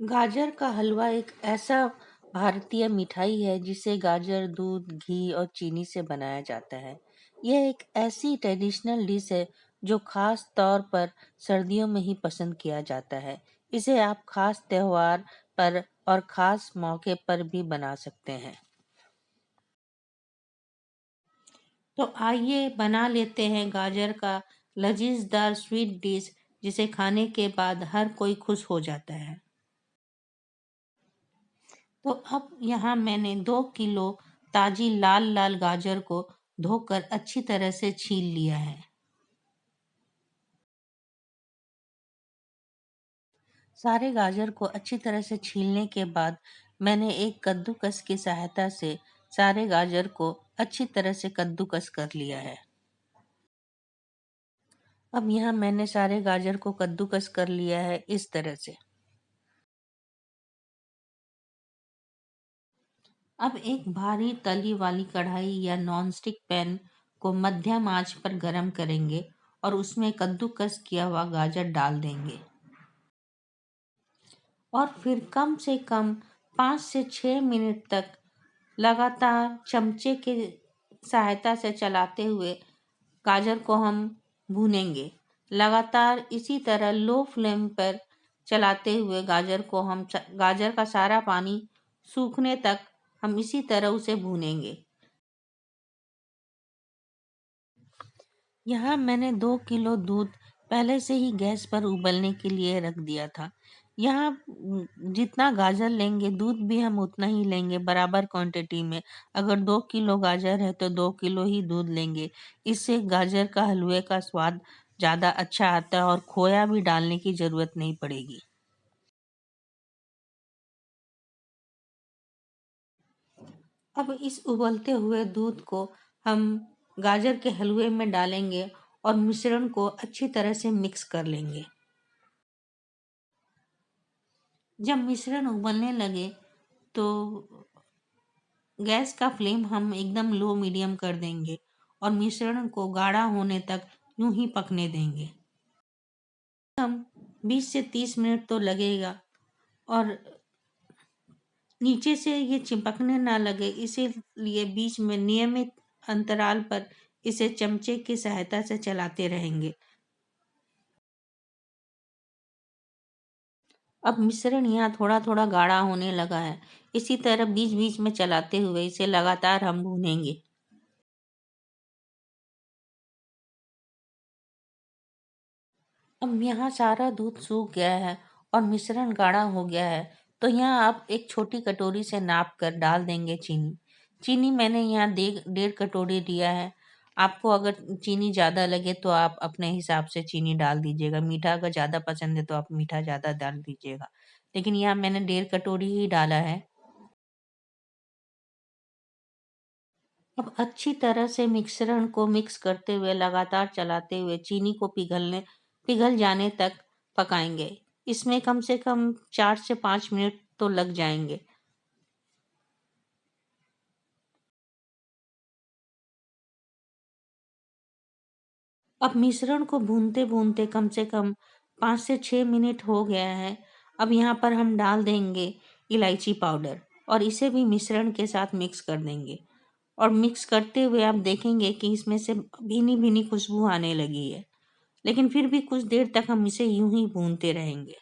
गाजर का हलवा एक ऐसा भारतीय मिठाई है जिसे गाजर, दूध, घी और चीनी से बनाया जाता है। यह एक ऐसी ट्रेडिशनल डिश है जो खास तौर पर सर्दियों में ही पसंद किया जाता है। इसे आप खास त्योहार पर और खास मौके पर भी बना सकते हैं। तो आइए बना लेते हैं गाजर का लजीजदार स्वीट डिश जिसे खाने के बाद हर कोई खुश हो जाता है। तो अब यहाँ मैंने 2 किलो ताजी लाल लाल गाजर को धोकर अच्छी तरह से छील लिया है। सारे गाजर को अच्छी तरह से छीलने के बाद मैंने एक कद्दूकस की सहायता से सारे गाजर को अच्छी तरह से कद्दूकस कर लिया है। अब यहाँ मैंने सारे गाजर को कद्दूकस कर लिया है इस तरह से। अब एक भारी तली वाली कढ़ाई या नॉनस्टिक पैन को मध्यम आंच पर गरम करेंगे और उसमें कद्दूकस किया हुआ गाजर डाल देंगे और फिर कम से कम 5 से 6 मिनट तक लगातार चमचे के सहायता से चलाते हुए गाजर को हम भूनेंगे। लगातार इसी तरह लो फ्लेम पर चलाते हुए गाजर का सारा पानी सूखने तक हम इसी तरह उसे भूनेंगे। यहाँ मैंने 2 किलो दूध पहले से ही गैस पर उबलने के लिए रख दिया था। यहाँ जितना गाजर लेंगे दूध भी हम उतना ही लेंगे बराबर क्वांटिटी में। अगर 2 किलो गाजर है तो 2 किलो ही दूध लेंगे। इससे गाजर का हलवे का स्वाद ज़्यादा अच्छा आता है और खोया भी डालने की ज़रूरत नहीं पड़ेगी। अब इस उबलते हुए दूध को हम गाजर के हलवे में डालेंगे और मिश्रण को अच्छी तरह से मिक्स कर लेंगे। जब मिश्रण उबलने लगे तो गैस का फ्लेम हम एकदम लो मीडियम कर देंगे और मिश्रण को गाढ़ा होने तक यूं ही पकने देंगे। हम 20 से 30 मिनट तो लगेगा और नीचे से ये चिपकने ना लगे इसीलिए बीच में नियमित अंतराल पर इसे चमचे की सहायता से चलाते रहेंगे। अब मिश्रण यहाँ थोड़ा थोड़ा गाढ़ा होने लगा है। इसी तरह बीच बीच में चलाते हुए इसे लगातार हम भूनेंगे। अब यहाँ सारा दूध सूख गया है और मिश्रण गाढ़ा हो गया है। तो यहाँ आप एक छोटी कटोरी से नाप कर डाल देंगे चीनी। चीनी मैंने यहाँ 1.5 कटोरी लिया है। आपको अगर चीनी ज़्यादा लगे तो आप अपने हिसाब से चीनी डाल दीजिएगा। मीठा अगर ज़्यादा पसंद है तो आप मीठा ज़्यादा डाल दीजिएगा। लेकिन यहाँ मैंने 1.5 कटोरी ही डाला है। अब अच्छी तरह से मिश्रण को मिक्स करते हुए लगातार चलाते हुए चीनी को पिघल जाने तक पकाएंगे। इसमें कम से कम 4 से 5 मिनट तो लग जाएंगे। अब मिश्रण को भूनते भूनते कम से कम 5 से 6 मिनट हो गया है। अब यहाँ पर हम डाल देंगे इलायची पाउडर और इसे भी मिश्रण के साथ मिक्स कर देंगे और मिक्स करते हुए आप देखेंगे कि इसमें से भीनी भीनी खुशबू आने लगी है। लेकिन फिर भी कुछ देर तक हम इसे यूं ही भूनते रहेंगे।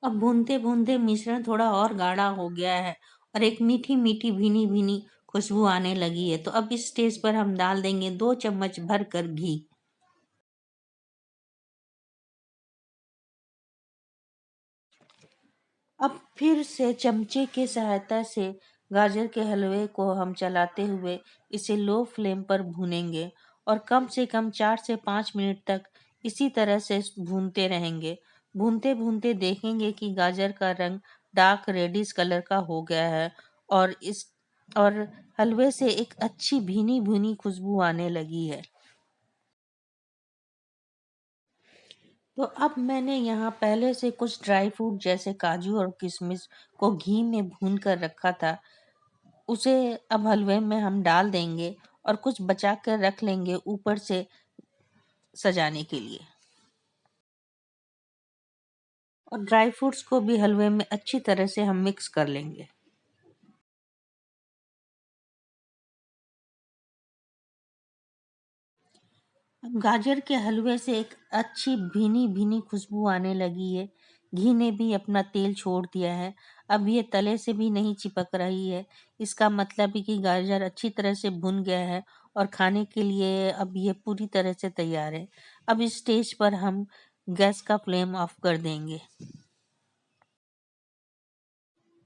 अब भूनते भूनते मिश्रण थोड़ा और गाढ़ा हो गया है और एक मीठी मीठी भीनी भीनी खुशबू आने लगी है। तो अब इस स्टेज पर हम डाल देंगे 2 चम्मच भर कर घी। अब फिर से चमचे की सहायता से गाजर के हलवे को हम चलाते हुए इसे लो फ्लेम पर भूनेंगे और कम से कम 4 से 5 मिनट तक इसी तरह से भूनते रहेंगे। भूनते भूनते देखेंगे कि गाजर का रंग डार्क रेडिश कलर का हो गया है और इस और हलवे से एक अच्छी भीनी भीनी खुशबू आने लगी है। तो अब मैंने यहाँ पहले से कुछ ड्राई फ्रूट जैसे काजू और किशमिश को घी में भून कर रखा था। उसे अब हलवे में हम डाल देंगे और कुछ बचा कर रख लेंगे ऊपर से सजाने के लिए। और ड्राई फ्रूट्स को भी हलवे में अच्छी तरह से हम मिक्स कर लेंगे। अब गाजर के हलवे से एक अच्छी भीनी भीनी खुशबू आने लगी है। घी ने भी अपना तेल छोड़ दिया है। अब ये तले से भी नहीं चिपक रही है। इसका मतलब है कि गाजर अच्छी तरह से भुन गया है और खाने के लिए अब ये पूरी तरह से तैयार है। अब इस स्टेज पर हम गैस का फ्लेम ऑफ कर देंगे।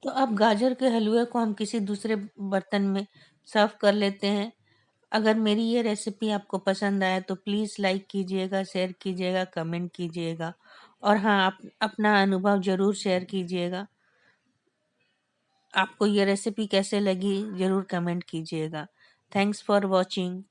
तो अब गाजर के हलवे को हम किसी दूसरे बर्तन में सर्व कर लेते हैं। अगर मेरी ये रेसिपी आपको पसंद आए तो प्लीज़ लाइक कीजिएगा, शेयर कीजिएगा, कमेंट कीजिएगा और हाँ, आप अपना अनुभव ज़रूर शेयर कीजिएगा। आपको ये रेसिपी कैसे लगी ज़रूर कमेंट कीजिएगा। Thanks for watching.